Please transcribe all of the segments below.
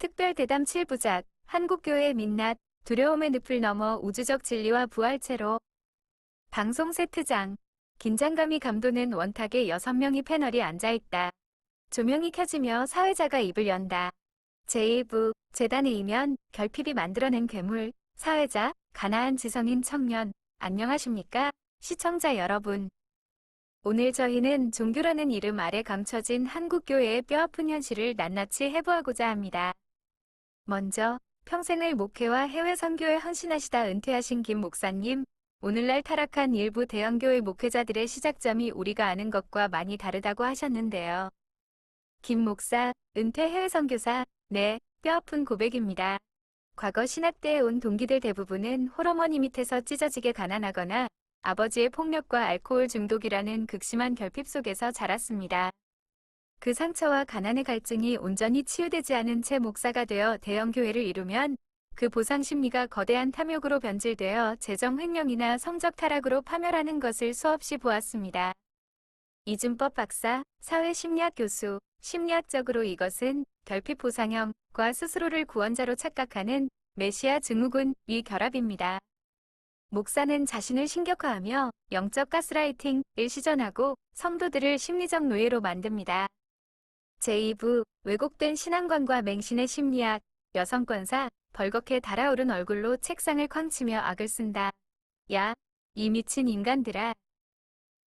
특별 대담 7부작, 한국교회의 민낯, 두려움의 늪을 넘어 우주적 진리와 부활체로. 방송 세트장. 긴장감이 감도는 원탁에 6명의 패널이 앉아있다. 조명이 켜지며 사회자가 입을 연다. 제1부, 재단의 이면, 결핍이 만들어낸 괴물, 사회자, 가나안 지성인 청년, 안녕하십니까? 시청자 여러분. 오늘 저희는 종교라는 이름 아래 감춰진 한국교회의 뼈아픈 현실을 낱낱이 해부하고자 합니다. 먼저 평생을 목회와 해외 선교에 헌신하시다 은퇴하신 김 목사님, 오늘날 타락한 일부 대형교회 목회자들의 시작점이 우리가 아는 것과 많이 다르다고 하셨는데요. 김 목사, 은퇴 해외 선교사, 네, 뼈아픈 고백입니다. 과거 신학대에 온 동기들 대부분은 홀어머니 밑에서 찢어지게 가난하거나 아버지의 폭력과 알코올 중독이라는 극심한 결핍 속에서 자랐습니다. 그 상처와 가난의 갈증이 온전히 치유되지 않은 채 목사가 되어 대형교회를 이루면 그 보상 심리가 거대한 탐욕으로 변질되어 재정 횡령이나 성적 타락으로 파멸하는 것을 수없이 보았습니다. 이준법 박사, 사회심리학 교수, 심리학적으로 이것은 결핍 보상형과 스스로를 구원자로 착각하는 메시아 증후군의 결합입니다. 목사는 자신을 신격화하며 영적 가스라이팅을 시전하고 성도들을 심리적 노예로 만듭니다. 제2부, 왜곡된 신앙관과 맹신의 심리학, 여성권사, 벌겋게 달아오른 얼굴로 책상을 쾅치며 악을 쓴다. 야, 이 미친 인간들아.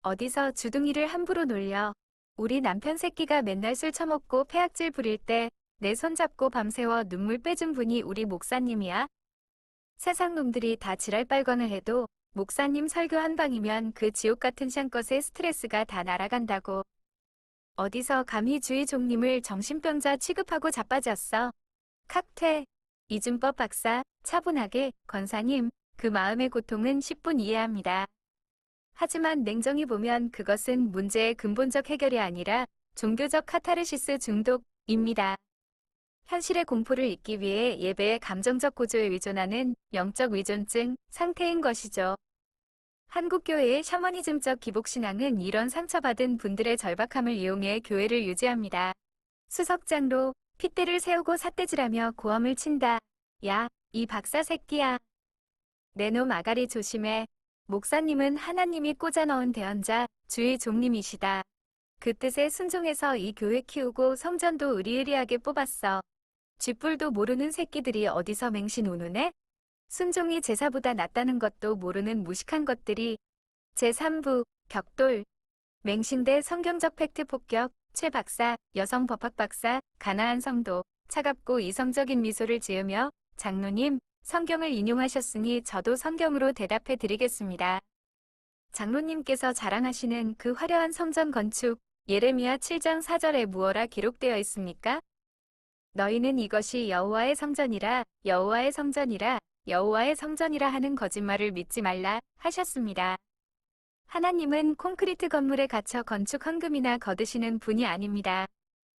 어디서 주둥이를 함부로 놀려. 우리 남편 새끼가 맨날 술 처먹고 폐악질 부릴 때 내 손잡고 밤새워 눈물 빼준 분이 우리 목사님이야? 세상 놈들이 다 지랄 빨광을 해도 목사님 설교 한 방이면 그 지옥 같은 샹것의 스트레스가 다 날아간다고. 어디서 감히 주의 종님을 정신병자 취급하고 자빠졌어. 칵퇴. 이준법 박사, 차분하게, 권사님, 그 마음의 고통은 10분 이해합니다. 하지만 냉정히 보면 그것은 문제의 근본적 해결이 아니라 종교적 카타르시스 중독입니다. 현실의 공포를 잊기 위해 예배의 감정적 고조에 의존하는 영적 위존증 상태인 것이죠. 한국교회의 샤머니즘적 기복신앙은 이런 상처받은 분들의 절박함을 이용해 교회를 유지합니다. 수석장로, 핏대를 세우고 삿대질하며 고함을 친다. 야, 이 박사 새끼야. 내놈 아가리 조심해. 목사님은 하나님이 꽂아넣은 대언자, 주의 종님이시다. 그 뜻에 순종해서 이 교회 키우고 성전도 으리으리하게 뽑았어. 쥐뿔도 모르는 새끼들이 어디서 맹신 운운해? 순종이 제사보다 낫다는 것도 모르는 무식한 것들이. 제3부, 격돌. 맹신 대 성경적 팩트 폭격, 최 박사, 여성 법학 박사, 가나안 성도, 차갑고 이성적인 미소를 지으며 장로님, 성경을 인용하셨으니 저도 성경으로 대답해 드리겠습니다. 장로님께서 자랑하시는 그 화려한 성전 건축, 예레미야 7장 4절에 무엇라 기록되어 있습니까? 너희는 이것이 여호와의 성전이라, 여호와의 성전이라, 여호와의 성전이라 하는 거짓말을 믿지 말라 하셨습니다. 하나님은 콘크리트 건물에 갇혀 건축 헌금이나 거두시는 분이 아닙니다.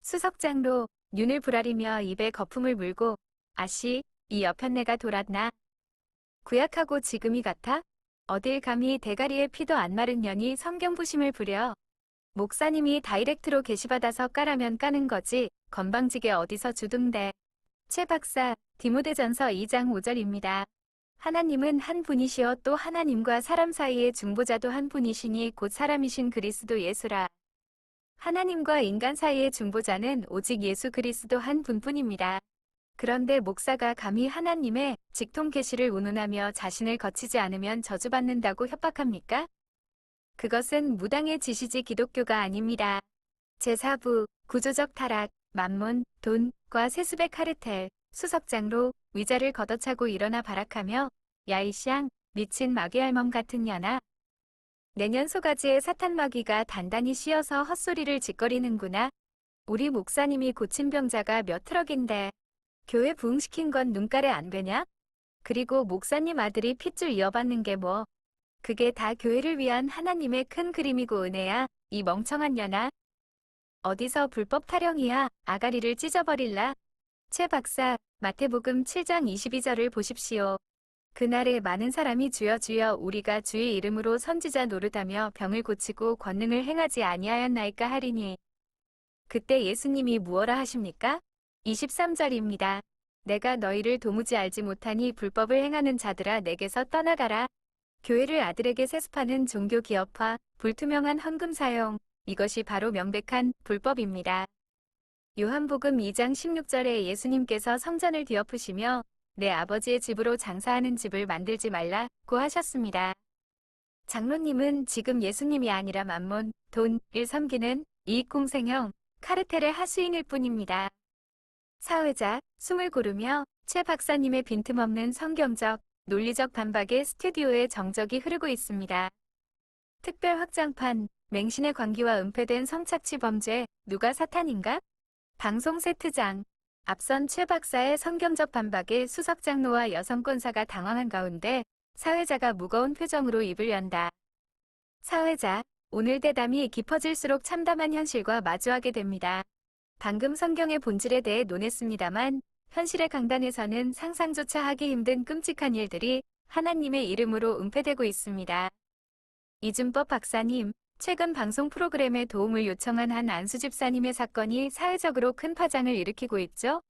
수석장로, 눈을 부라리며 입에 거품을 물고 아씨, 이 여편네가 돌았나? 구약하고 지금이 같아? 어딜 감히 대가리에 피도 안 마른 년이 성경 부심을 부려. 목사님이 다이렉트로 게시받아서 까라면 까는 거지 건방지게 어디서 주둥대. 최 박사, 디모데전서 2장 5절입니다. 하나님은 한 분이시여 또 하나님과 사람 사이의 중보자도 한 분이시니 곧 사람이신 그리스도 예수라. 하나님과 인간 사이의 중보자는 오직 예수 그리스도 한 분뿐입니다. 그런데 목사가 감히 하나님의 직통 계시를 운운하며 자신을 거치지 않으면 저주받는다고 협박합니까? 그것은 무당의 지시지 기독교가 아닙니다. 제4부, 구조적 타락, 만문, 돈과 세습의 카르텔, 수석장로, 위자를 걷어차고 일어나 발악하며 야 이 쌍, 미친 마귀알멈 같은 년아. 내년 소가지에 사탄 마귀가 단단히 씌어서 헛소리를 짓거리는구나. 우리 목사님이 고친 병자가 몇 트럭인데 교회 부흥시킨 건 눈깔에 안 배냐? 그리고 목사님 아들이 핏줄 이어받는 게 뭐. 그게 다 교회를 위한 하나님의 큰 그림이고 은혜야, 이 멍청한 년아. 어디서 불법 타령이야, 아가리를 찢어버릴라. 최 박사, 마태복음 7장 22절을 보십시오. 그날에 많은 사람이 주여 주여 우리가 주의 이름으로 선지자 노릇하며 병을 고치고 권능을 행하지 아니하였나이까 하리니. 그때 예수님이 무엇라 하십니까? 23절입니다. 내가 너희를 도무지 알지 못하니 불법을 행하는 자들아 내게서 떠나가라. 교회를 아들에게 세습하는 종교 기업화, 불투명한 헌금 사용, 이것이 바로 명백한 불법입니다. 요한복음 2장 16절에 예수님께서 성전을 뒤엎으시며 내 아버지의 집으로 장사하는 집을 만들지 말라고 하셨습니다. 장로님은 지금 예수님이 아니라 만몬, 돈을 섬기는 이익공생형, 카르텔의 하수인일 뿐입니다. 사회자, 숨을 고르며 최 박사님의 빈틈없는 성경적, 논리적 반박에 스튜디오에 정적이 흐르고 있습니다. 특별 확장판, 맹신의 광기와 은폐된 성착취 범죄, 누가 사탄인가? 방송 세트장. 앞선 최 박사의 성경적 반박에 수석 장로와 여성 권사가 당황한 가운데 사회자가 무거운 표정으로 입을 연다. 사회자, 오늘 대담이 깊어질수록 참담한 현실과 마주하게 됩니다. 방금 성경의 본질에 대해 논했습니다만 현실의 강단에서는 상상조차 하기 힘든 끔찍한 일들이 하나님의 이름으로 은폐되고 있습니다. 이준법 박사님, 최근 방송 프로그램에 도움을 요청한 한 안수 집사님의 사건이 사회적으로 큰 파장을 일으키고 있죠?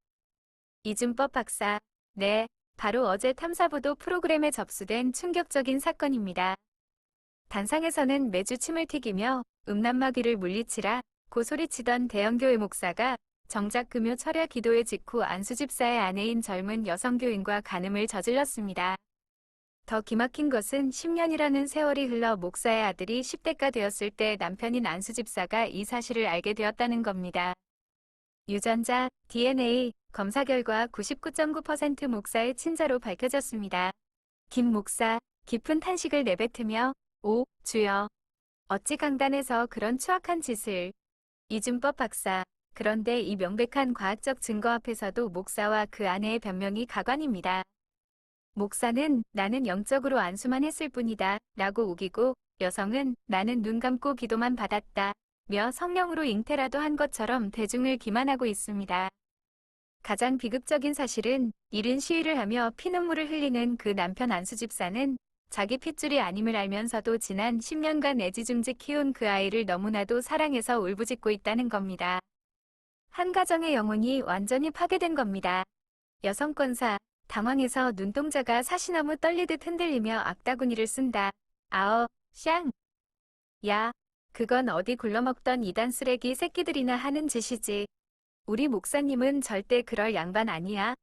이준법 박사, 네, 바로 어제 탐사보도 프로그램에 접수된 충격적인 사건입니다. 단상에서는 매주 침을 튀기며 음란마귀를 물리치라 고 소리치던 대형교회 목사가 정작 금요 철야 기도회 직후 안수 집사의 아내인 젊은 여성 교인과 간음을 저질렀습니다. 더 기막힌 것은 10년이라는 세월이 흘러 목사의 아들이 10대가 되었을 때 남편인 안수 집사가 이 사실을 알게 되었다는 겁니다. 유전자, DNA, 검사 결과 99.9% 목사의 친자로 밝혀졌습니다. 김 목사, 깊은 탄식을 내뱉으며 오, 주여. 어찌 강단에서 그런 추악한 짓을. 이준법 박사, 그런데 이 명백한 과학적 증거 앞에서도 목사와 그 아내의 변명이 가관입니다. 목사는 나는 영적으로 안수만 했을 뿐이다 라고 우기고 여성은 나는 눈 감고 기도만 받았다 며 성령으로 잉태라도 한 것처럼 대중을 기만하고 있습니다. 가장 비극적인 사실은 이른 시위를 하며 피눈물을 흘리는 그 남편 안수 집사는 자기 핏줄이 아님을 알면서도 지난 10년간 애지중지 키운 그 아이를 너무나도 사랑해서 울부짖고 있다는 겁니다. 한 가정의 영혼이 완전히 파괴된 겁니다. 여성 권사, 당황해서 눈동자가 사시나무 떨리듯 흔들리며 악다구니를 쓴다. 아어, 샹. 야, 그건 어디 굴러먹던 이단 쓰레기 새끼들이나 하는 짓이지. 우리 목사님은 절대 그럴 양반 아니야.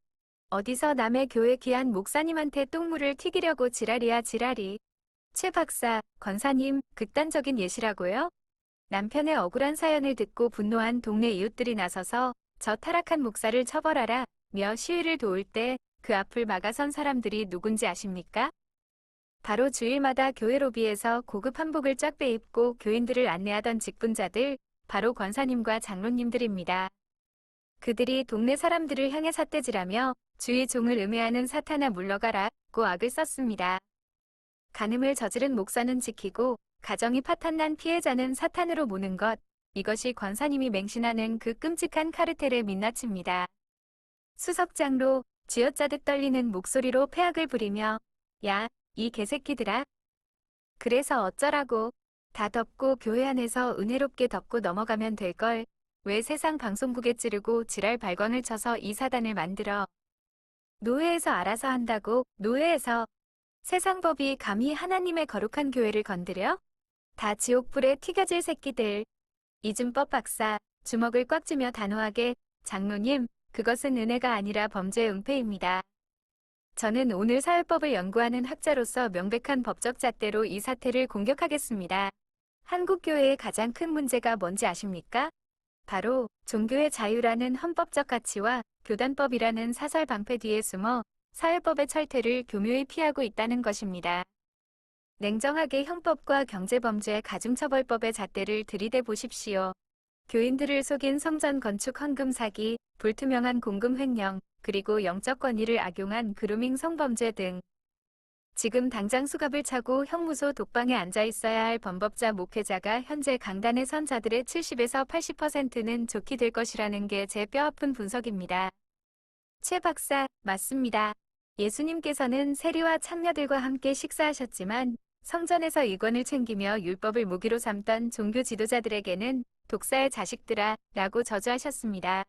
어디서 남의 교회 귀한 목사님한테 똥물을 튀기려고 지랄이야 지랄이. 최 박사, 권사님, 극단적인 예시라고요? 남편의 억울한 사연을 듣고 분노한 동네 이웃들이 나서서 저 타락한 목사를 처벌하라 며 시위를 도울 때 그 앞을 막아선 사람들이 누군지 아십니까? 바로 주일마다 교회 로비에서 고급 한복을 쫙 빼입고 교인들을 안내하던 직분자들, 바로 권사님과 장로님들입니다. 그들이 동네 사람들을 향해 삿대질하며 주의 종을 음해하는 사탄아 물러가라고 악을 썼습니다. 간음을 저지른 목사는 지키고 가정이 파탄난 피해자는 사탄으로 모는 것, 이것이 권사님이 맹신하는 그 끔찍한 카르텔의 민낯입니다. 수석장로, 쥐어짜듯 떨리는 목소리로 패악을 부리며 야, 이 개새끼들아. 그래서 어쩌라고. 다 덮고 교회 안에서 은혜롭게 덮고 넘어가면 될걸. 왜 세상 방송국에 찌르고 지랄 발광을 쳐서 이 사단을 만들어. 노회에서 알아서 한다고. 노회에서. 세상 법이 감히 하나님의 거룩한 교회를 건드려? 다 지옥불에 튀겨질 새끼들. 이준법 박사, 주먹을 꽉 쥐며 단호하게, 장로님, 그것은 은혜가 아니라 범죄 은폐입니다. 저는 오늘 사회법을 연구하는 학자로서 명백한 법적 잣대로 이 사태를 공격하겠습니다. 한국교회의 가장 큰 문제가 뭔지 아십니까? 바로 종교의 자유라는 헌법적 가치와 교단법이라는 사설 방패 뒤에 숨어 사회법의 철퇴를 교묘히 피하고 있다는 것입니다. 냉정하게 형법과 경제범죄 가중처벌법의 잣대를 들이대 보십시오. 교인들을 속인 성전 건축 헌금 사기, 불투명한 공금 횡령, 그리고 영적 권위를 악용한 그루밍 성범죄 등. 지금 당장 수갑을 차고 형무소 독방에 앉아 있어야 할 범법자 목회자가 현재 강단에 선 자들의 70에서 80%는 좋게 될 것이라는 게 제 뼈아픈 분석입니다. 최 박사, 맞습니다. 예수님께서는 세리와 창녀들과 함께 식사하셨지만 성전에서 이권을 챙기며 율법을 무기로 삼던 종교 지도자들에게는 독사의 자식들아 라고 저주하셨습니다.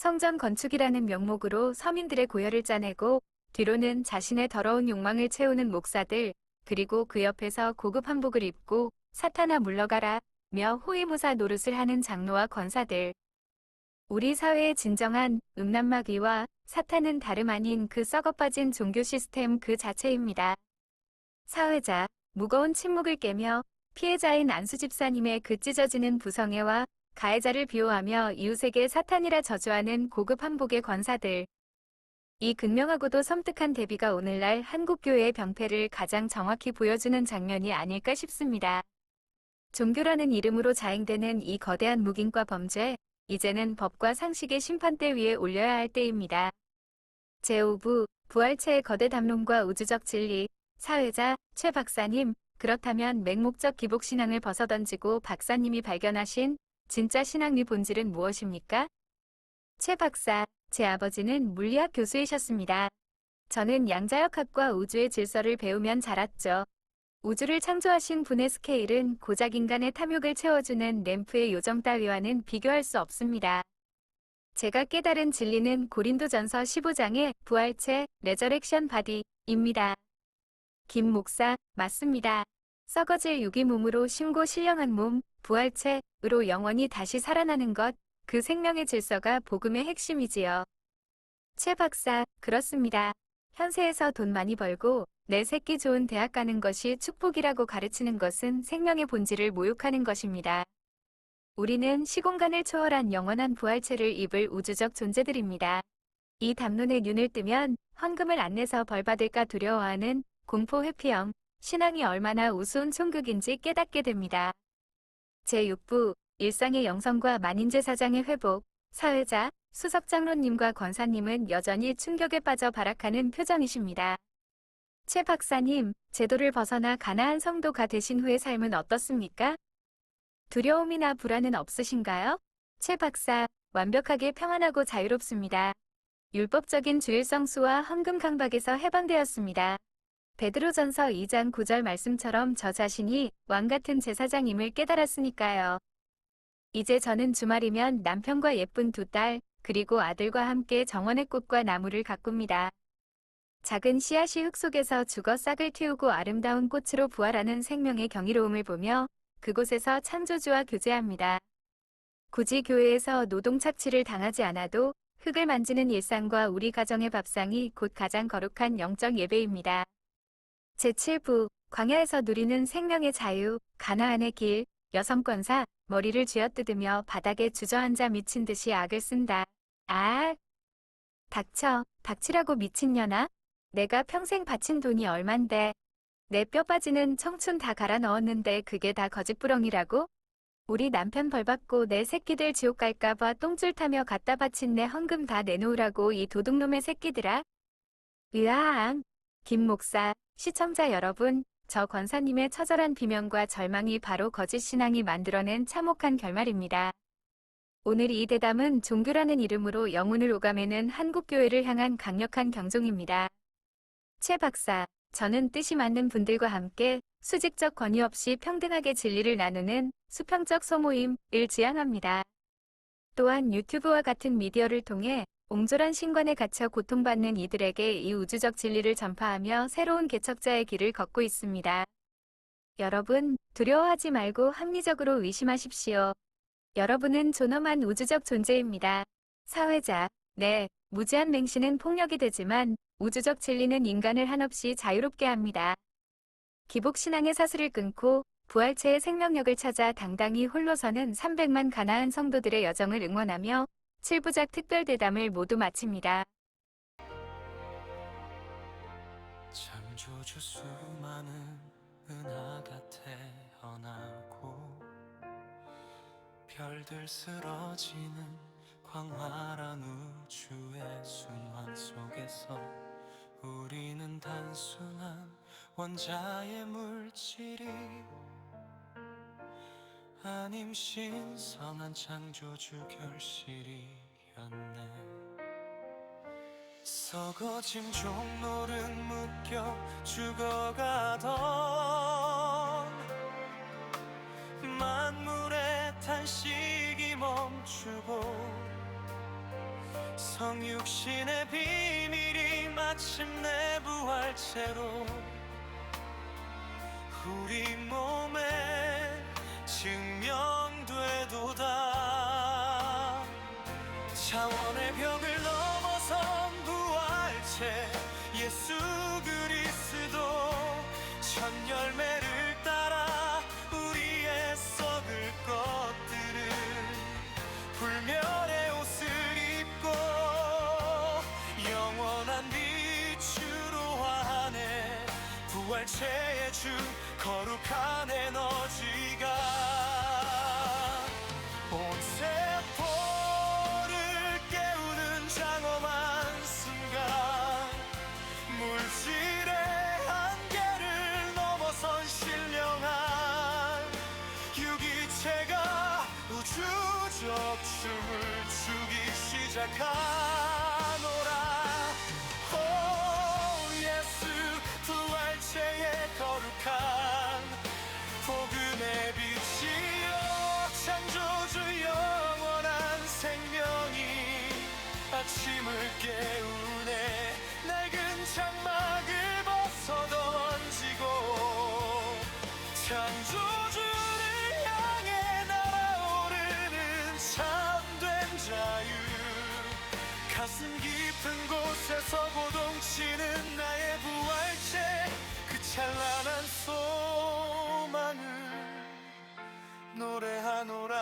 성전 건축이라는 명목으로 서민들의 고열을 짜내고 뒤로는 자신의 더러운 욕망을 채우는 목사들, 그리고 그 옆에서 고급 한복을 입고 사탄아 물러가라 며 호위무사 노릇을 하는 장로와 권사들. 우리 사회의 진정한 음란마귀와 사탄은 다름 아닌 그 썩어빠진 종교 시스템 그 자체입니다. 사회자, 무거운 침묵을 깨며 피해자인 안수 집사님의 그 찢어지는 부성애와 가해자를 비호하며 이웃에게 사탄이라 저주하는 고급 한복의 권사들. 이 극명하고도 섬뜩한 대비가 오늘날 한국교회의 병폐를 가장 정확히 보여주는 장면이 아닐까 싶습니다. 종교라는 이름으로 자행되는 이 거대한 묵인과 범죄, 이제는 법과 상식의 심판대 위에 올려야 할 때입니다. 제5부, 부활체의 거대 담론과 우주적 진리, 사회자, 최 박사님, 그렇다면 맹목적 기복신앙을 벗어던지고 박사님이 발견하신 진짜 신앙의 본질은 무엇입니까? 최 박사, 제 아버지는 물리학 교수이셨습니다. 저는 양자역학과 우주의 질서를 배우면 자랐죠. 우주를 창조하신 분의 스케일은 고작 인간의 탐욕을 채워주는 램프의 요정 따위와는 비교할 수 없습니다. 제가 깨달은 진리는 고린도전서 15장의 부활체, 레저렉션 바디입니다. 김 목사, 맞습니다. 썩어질 육이 몸으로 심고 신령한 몸, 부활체으로 영원히 다시 살아나는 것, 그 생명의 질서가 복음의 핵심이지요. 최 박사, 그렇습니다. 현세에서 돈 많이 벌고 내 새끼 좋은 대학 가는 것이 축복이라고 가르치는 것은 생명의 본질을 모욕하는 것입니다. 우리는 시공간을 초월한 영원한 부활체를 입을 우주적 존재들입니다. 이 담론에 눈을 뜨면 헌금을 안 내서 벌 받을까 두려워하는 공포 회피형, 신앙이 얼마나 우스운 총극인지 깨닫게 됩니다. 제6부, 일상의 영성과 만인제사장의 회복, 사회자, 수석장로님과 권사님은 여전히 충격에 빠져 발악하는 표정이십니다. 최 박사님, 제도를 벗어나 가나안 성도가 되신 후의 삶은 어떻습니까? 두려움이나 불안은 없으신가요? 최 박사, 완벽하게 평안하고 자유롭습니다. 율법적인 주일성수와 헌금 강박에서 해방되었습니다. 베드로전서 2장 9절 말씀처럼 저 자신이 왕같은 제사장임을 깨달았으니까요. 이제 저는 주말이면 남편과 예쁜 2딸, 그리고 아들과 함께 정원의 꽃과 나무를 가꿉니다. 작은 씨앗이 흙 속에서 죽어 싹을 틔우고 아름다운 꽃으로 부활하는 생명의 경이로움을 보며 그곳에서 창조주와 교제합니다. 굳이 교회에서 노동 착취를 당하지 않아도 흙을 만지는 일상과 우리 가정의 밥상이 곧 가장 거룩한 영적 예배입니다. 제7부, 광야에서 누리는 생명의 자유, 가나안의 길, 여성권사, 머리를 쥐어뜯으며 바닥에 주저앉아 미친 듯이 악을 쓴다. 아, 닥쳐, 닥치라고 미친년아? 내가 평생 바친 돈이 얼만데. 내 뼈 빠지는 청춘 다 갈아 넣었는데 그게 다 거짓부렁이라고? 우리 남편 벌받고 내 새끼들 지옥 갈까봐 똥줄 타며 갖다 바친 내 헌금 다 내놓으라고 이 도둑놈의 새끼들아. 으아앙. 김 목사, 시청자 여러분, 저 권사님의 처절한 비명과 절망이 바로 거짓 신앙이 만들어낸 참혹한 결말입니다. 오늘 이 대담은 종교라는 이름으로 영혼을 오가매는 한국교회를 향한 강력한 경종입니다. 최 박사, 저는 뜻이 맞는 분들과 함께 수직적 권위 없이 평등하게 진리를 나누는 수평적 소모임을 지향합니다. 또한 유튜브와 같은 미디어를 통해 옹졸한 신관에 갇혀 고통받는 이들에게 이 우주적 진리를 전파하며 새로운 개척자의 길을 걷고 있습니다. 여러분, 두려워하지 말고 합리적으로 의심하십시오. 여러분은 존엄한 우주적 존재입니다. 사회자, 네, 무지한 맹신은 폭력이 되지만 우주적 진리는 인간을 한없이 자유롭게 합니다. 기복신앙의 사슬을 끊고 부활체의 생명력을 찾아 당당히 홀로 서는 300만 가나안 성도들의 여정을 응원하며 7부작 특별대담을 모두 마칩니다. 창조주 수많은 은하가 태어나고 별들 쓰러지는 광활한 우주의 순환 속에서 우리는 단순한 원자의 물질이 아님 신성한 창조주 결실이었네. 썩어진 종로는 묶여 죽어가던 만물의 탄식이 멈추고 성육신의 비밀이 마침내 부활체로 우리 몸에 증명되도다. 차원의 벽을 넘어선 부활체 예수 그리스도, 첫 열매를 따라 우리의 썩을 것들을 불멸의 옷을 입고 영원한 빛으로 화하네. 부활체의 주 거룩한 에너지가 온 세포를 깨우는 장엄한 순간, 물질의 한계를 넘어선 신령한 유기체가 우주적 춤을 추기 시작하노라. 오 예수, 부활체의 거룩한 복음의 빛이여, 창조주 영원한 생명이 아침을 깨우네. 낡은 장막을 벗어 던지고 창조주를 향해 날아오르는 참된 자유, 가슴 깊은 곳에서 고동치는 나의 부활체, 그 찬란한 소망을 노래하노라.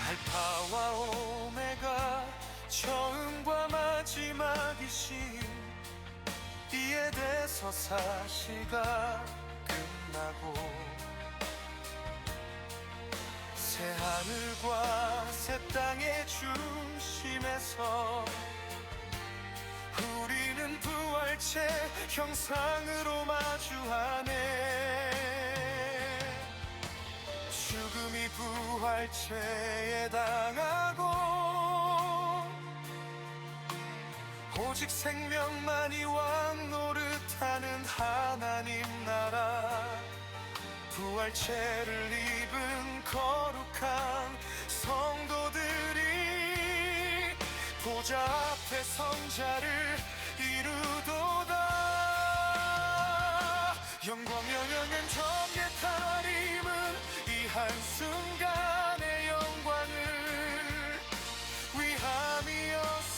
알파와 오메가, 처음과 마지막이신 이에 대해서 사시가 끝나고, 새 하늘과 새 땅의 중심에서 우리는 부활체 형상으로 마주하네. 죽음이 부활체에 당하고 오직 생명만이 왕노릇하는 하나님 나라, 부활체를 입은 거룩한 성도들이 보좌 앞에 성자를 이루도다. 영광 영영은 전개타림은 이 한순간의 영광을 위함이었으니,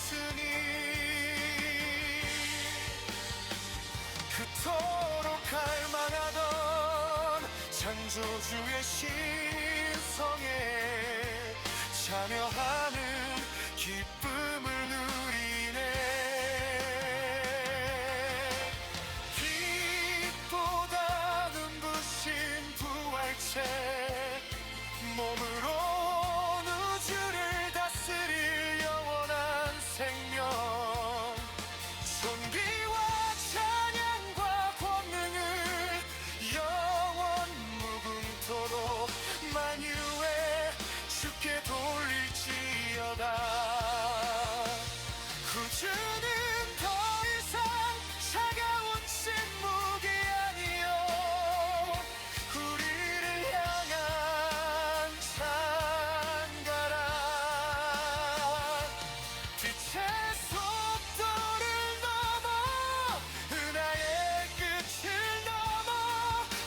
그토록 갈망하던 창조주의 신성에 참여하는 기쁨을 누리네. 빛보다 눈부신 부활체, 몸으로 우주를 다스릴 영원한 생명, 존귀와 찬양과 권능을 영원 무궁토록 만유에 주께 돌릴지어다. 구주는 더 이상 차가운 침묵이 아니요, 우리를 향한 찬가라. 빛의 속도를 넘어 은하의 끝을 넘어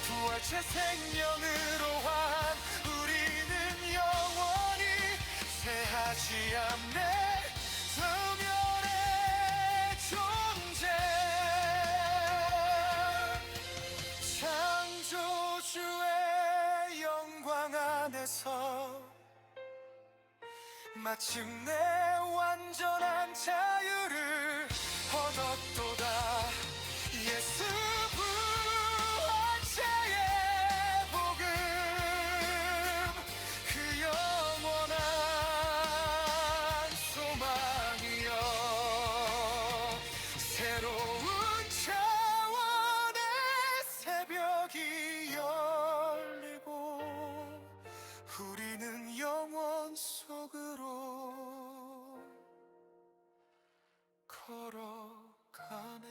부활체 생명으로 한 우리는 영원히 새하지 않네. 소멸의 존재, 창조주의 영광 안에서 마침내 완전한 자유를 얻었도다. 예수 부활체의 복음, 그 영원한 소망이여, 새로운 차원의 새벽이 열리고 우리는 영원 속으로 걸어가네.